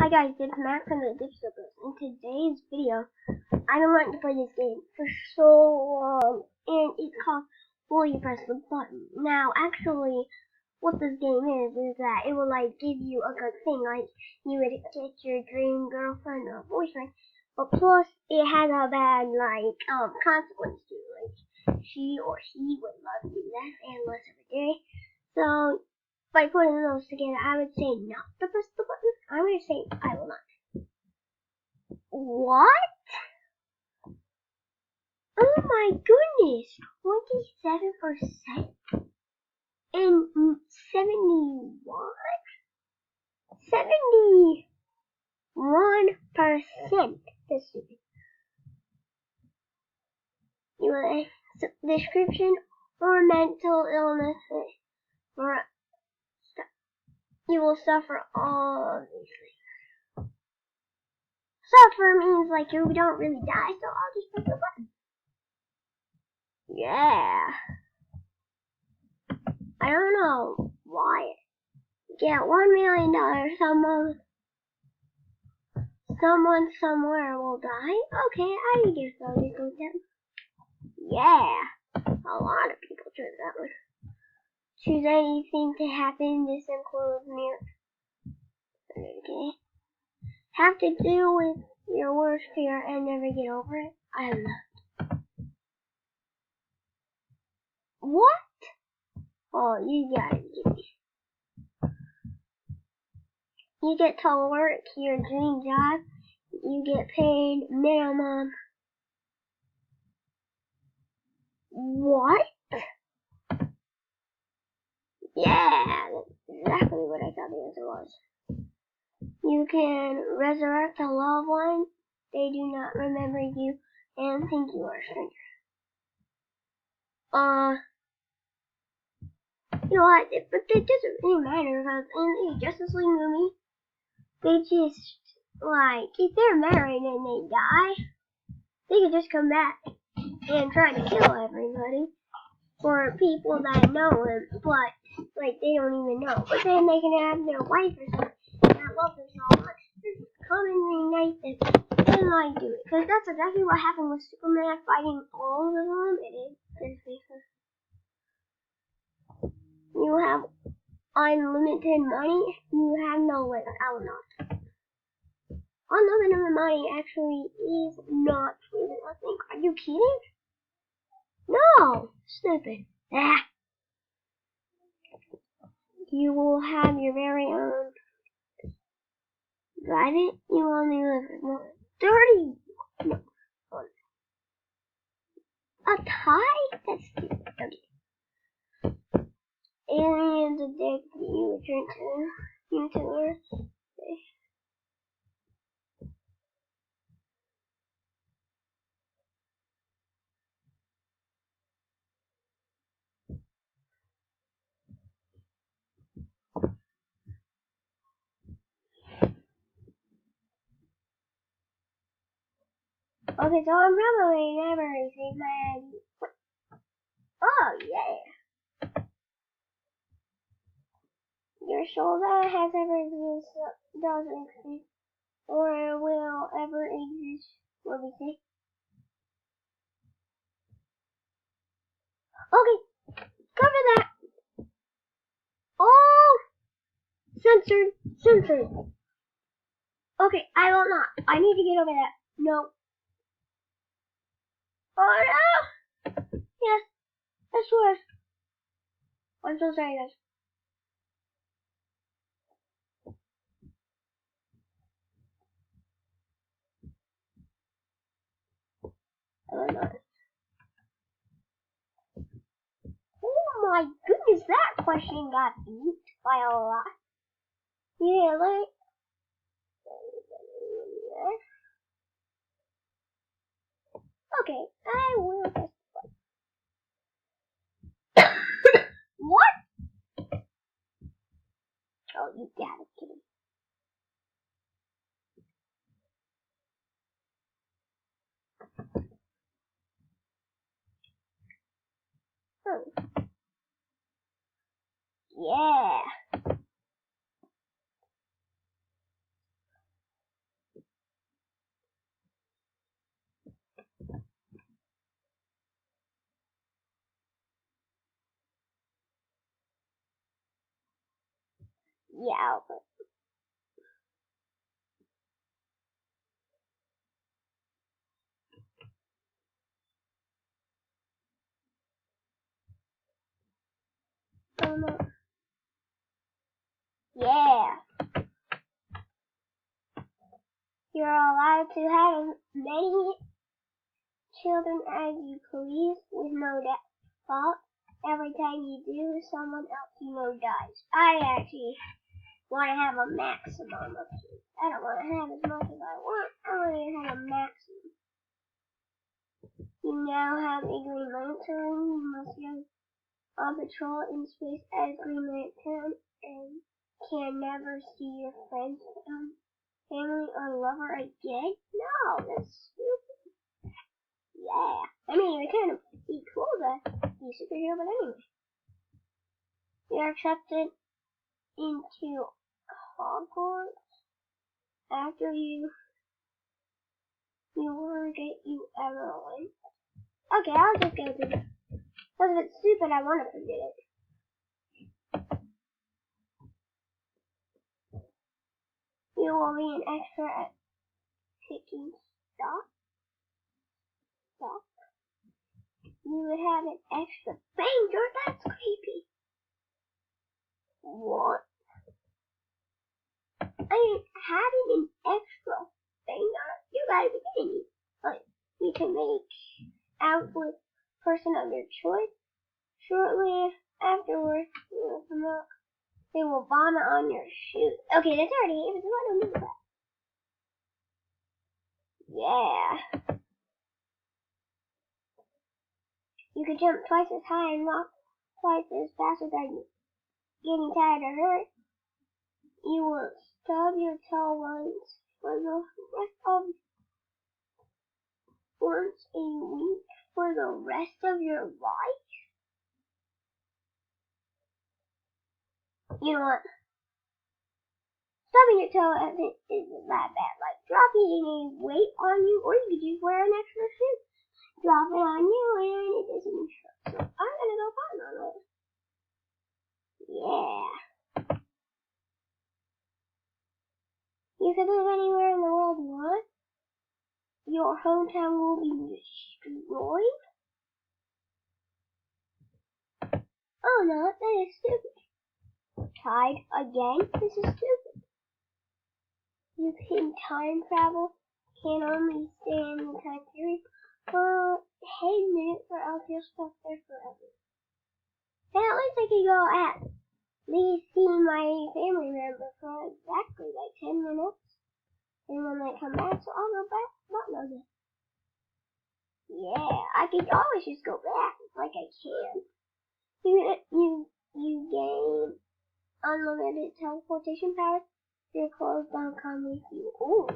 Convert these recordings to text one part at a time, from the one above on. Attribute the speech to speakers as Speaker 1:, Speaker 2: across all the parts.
Speaker 1: Hi guys, it's Matt from the Digital Bros. In today's video, I've been wanting to play this game for so long, and it's called Will You Press the Button. Now, actually, what this game is that it will give you a good thing, like you would get your dream girlfriend or boyfriend, but plus it has a bad consequence to it, like she or he would love you less and less every day. So by putting those together, I would say not to press the button. I'm going to say I will not. What? Oh my goodness! 27% and 70 what? 71%. That's stupid. You want a description or mental illness or you will suffer all of these things. Suffer means like you don't really die, so I'll just press the button. Yeah. I don't know why. Get $1 million someone somewhere will die. Okay, I guess I'll just go with them. Yeah. A lot of people chose that one. Choose anything to happen. This includes okay. Have to deal with your worst fear and never get over it. I love it. What? Oh, you gotta give me. You get to work your dream job. You get paid minimum. What? Yeah, that's exactly what I thought the answer was. You can resurrect a loved one. They do not remember you and think you are a stranger. You know what? But it doesn't really matter because in the Justice League movie, they just if they're married and they die, they can just come back and try to kill everybody or people that know him, but they don't even know. But then they can have their wife or something that love them so much, just come and reunite them and do it. Because that's exactly what happened with Superman fighting all of them. It is. You have unlimited money. You have no limit. I will not. Unlimited money actually is not really a thing. Are you kidding? No! Stupid. Ah. You will have your very own private. You only live more 30. No. A tie? That's stupid. Okay. Aliens attack you return to Earth. Okay, so I'm probably never receive my ID. Oh, yeah. Your soul that has ever existed doesn't exist or will ever exist. What do we say? Okay, cover that. Oh, censored. Okay, I will not. I need to get over that. No. Oh no. Yes, I swear. I'm so sorry, guys. I will not. Oh my goodness, that question got beat by a lot. Yeah, okay, I will just what? Oh, you gotta kidding. Yeah. Yeah, but oh no. Yeah. You're allowed to have as many children as you please with no fault. Every time you do, someone else you know dies. I actually want to have a maximum of kids. I don't want to have as much as I want. I want to have a maximum. You now have a Green Lantern. You must go on patrol in space as Green Lantern and can never see your friends, family, or lover again. No, that's stupid. Yeah. I mean, it kind of be cool to be a superhero, but anyway. You're accepted into Hogwarts after you were get you ever went. Okay, I'll just go through this. Because if it's stupid, I want to forget it. You will be an expert at picking stock. You would have an extra finger. That's creepy. What? I mean, having an extra finger, you gotta be kidding me. Like, you can make out with person of your choice. Shortly afterwards, they will vomit on your shoes. Okay, that's already it. So I don't need that. Yeah. You can jump twice as high and walk twice as fast without getting tired or hurt. You will stub your toe once a week for the rest of your life. You know what? Stubbing your toe isn't that bad. Like dropping any weight on you, or you could just wear an extra shoe. Drop it on you and it doesn't hurt. So I'm gonna go find on it. Yeah. You can live anywhere in the world you want. Your hometown will be destroyed. Oh no, that is stupid. Tried again? This is stupid. You can time travel, can only stay in the time period for 10 minutes or else you're stuck there forever. And at least I can go at least see my family member for exactly like 10 minutes. And when they come back, so I'll go back, not know that. Yeah, I could always just go back, like I can. You gain unlimited teleportation power. Your clothes don't come with you. Ooh.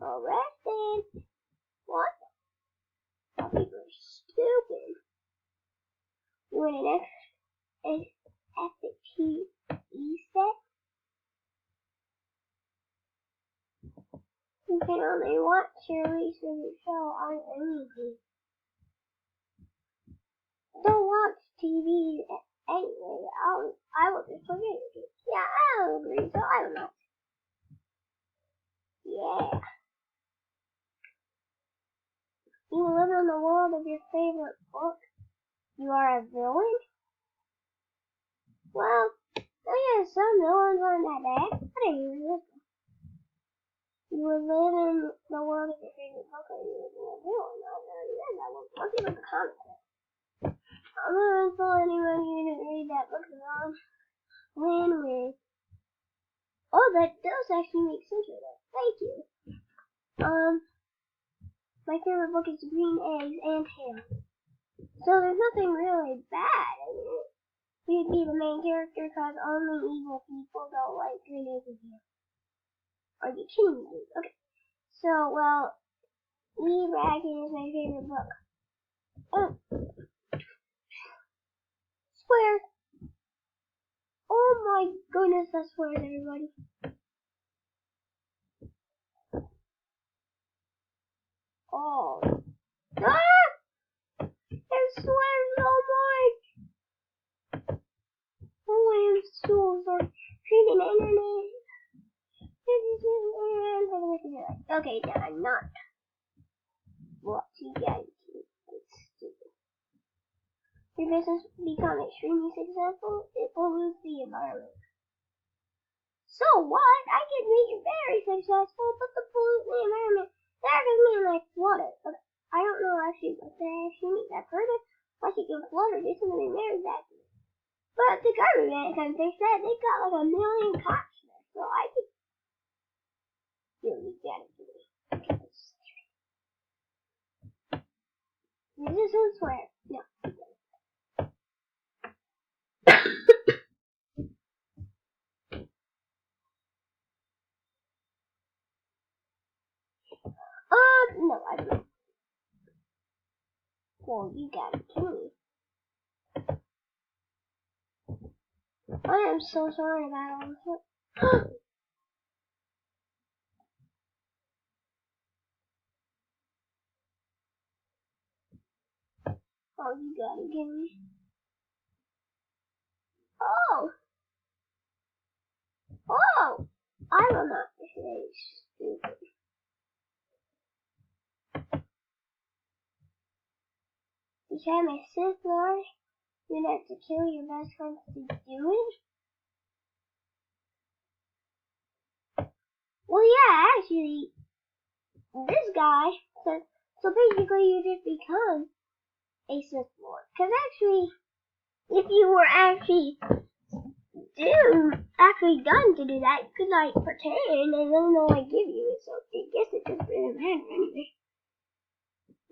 Speaker 1: Arrested. What? Some people are stupid. You want an FTE set? You can only watch your release of your show on anything. Don't watch TV anyway. I will just forget it. Yeah, I agree, so I will not. Yeah. You live in the world of your favorite book. You are a villain? Well, yeah, some villains aren't that bad. But anyway, you would live in the world of your favorite book, or you would be a villain. I already read that one. Let's see what the comments say. I'm gonna tell anyone who didn't read that book wrong. With. Oh, that does actually make sense with it. Thank you. My favorite book is Green Eggs and Ham. So there's nothing really bad in it. You'd be the main character because only evil people don't like green eggs and ham. Are you kidding me? Okay. So, well, E-Dragon is my favorite book. Oh. Squares. Oh my goodness, that's squares, everybody. Oh. Ah! There's squares so much! Oh, I am so sorry. Okay, Dad, not what you guys do. It's stupid. Your business become extremely successful, it pollutes the environment. So what? I can make it very successful, but the pollute the environment. That doesn't mean like water. But I don't know actually what they actually mean. I've heard it like it can flood or do something very bad to it. But the government can fix that. They've got like 1 million cops there, so I could really get it to me. This is a swear. No. No, I don't know. Well, you got it to me. I am so sorry about all this. Oh, you gotta give me. Oh! Oh! I will not say stupid. You try my Sith Lord? You'd have to kill your best friends to do it? Well, yeah, actually, this guy says, so basically you just become a Sith Lord. Because actually, if you were actually done to do that, you could like pretend and then they'll like give you it. So I guess it doesn't really matter anyway.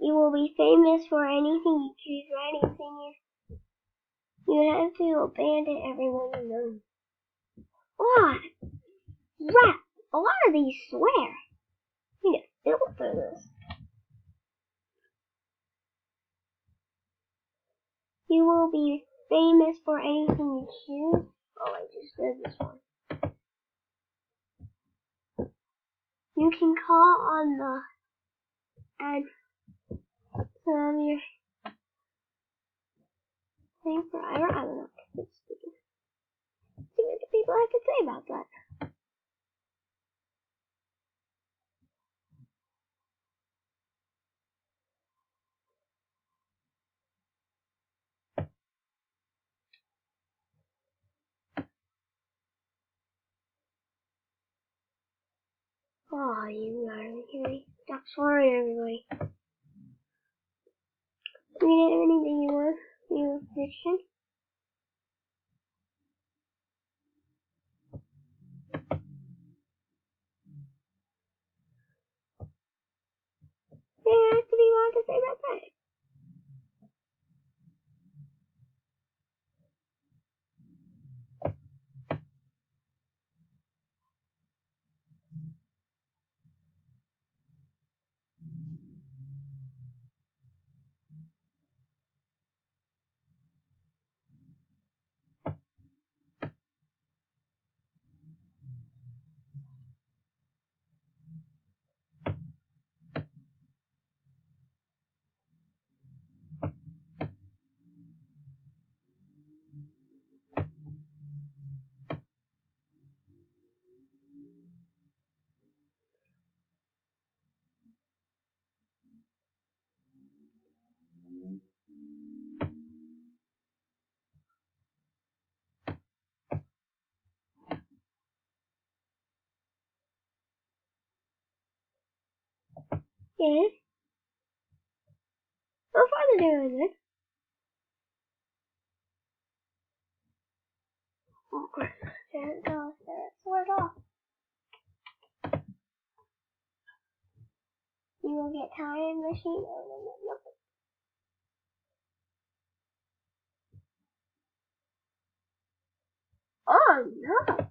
Speaker 1: You will be famous for anything you choose, for anything you have to abandon everyone you know. What? Rap! A lot of these swear. You need to filter this. You will be famous for anything you choose. Oh, I just read this one. You can call on the and your thing forever. I don't know. It's stupid. See what the people I could say about that. Oh, you gotta hear me. Stop swearing, everybody. Read anything you want. You fiction. Yeah, what do you want to say about that? Yeah. So far they're doing it. Oh crap. There it goes. There it's sweared off. You will get time machine. Oh no.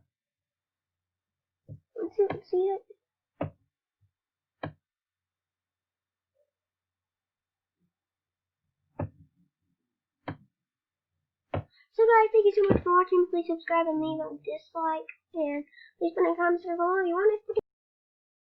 Speaker 1: See it? So guys, thank you so much for watching. Please subscribe and leave a dislike. And please put in the comments below if you want us to